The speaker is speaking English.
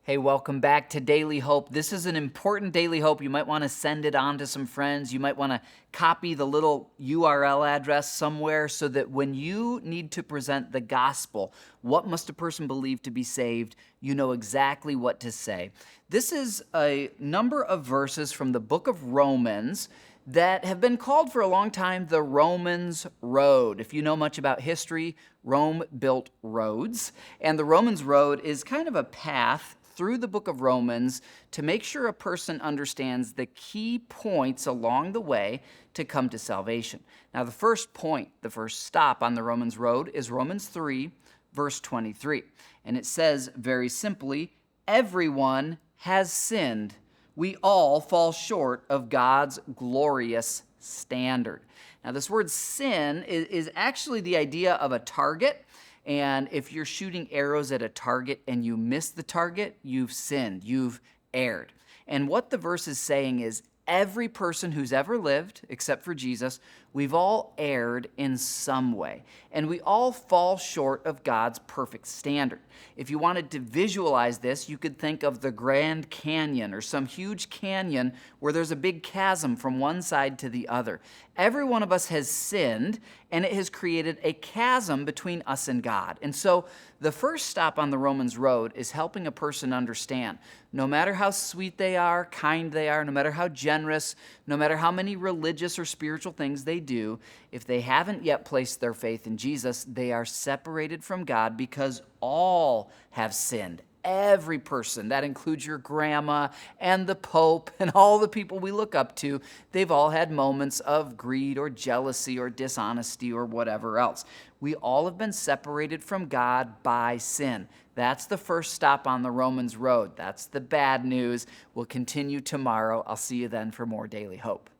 Hey, welcome back to Daily Hope. This is an important Daily Hope. You might want to send it on to some friends. You might want to copy the little URL address somewhere so that when you need to present the gospel, what must a person believe to be saved, you know exactly what to say. This is a number of verses from the book of Romans that have been called for a long time the Romans Road. If you know much about history, Rome built roads, and the Romans Road is kind of a path through the book of Romans to make sure a person understands the key points along the way to come to salvation. Now, the first point, the first stop on the Romans Road is Romans 3, verse 23. And it says very simply, everyone has sinned. We all fall short of God's glorious standard. Now, this word sin is actually the idea of a target. And if you're shooting arrows at a target and you miss the target, you've sinned, you've erred. And what the verse is saying is every person who's ever lived, except for Jesus, we've all erred in some way. And we all fall short of God's perfect standard. If you wanted to visualize this, you could think of the Grand Canyon or some huge canyon where there's a big chasm from one side to the other. Every one of us has sinned, and it has created a chasm between us and God. And so the first stop on the Romans Road is helping a person understand, no matter how sweet they are, kind they are, no matter how generous, no matter how many religious or spiritual things they do, if they haven't yet placed their faith in Jesus, they are separated from God because all have sinned. Every person, that includes your grandma and the Pope and all the people we look up to, they've all had moments of greed or jealousy or dishonesty or whatever else. We all have been separated from God by sin. That's the first stop on the Romans Road. That's the bad news. We'll continue tomorrow. I'll see you then for more Daily Hope.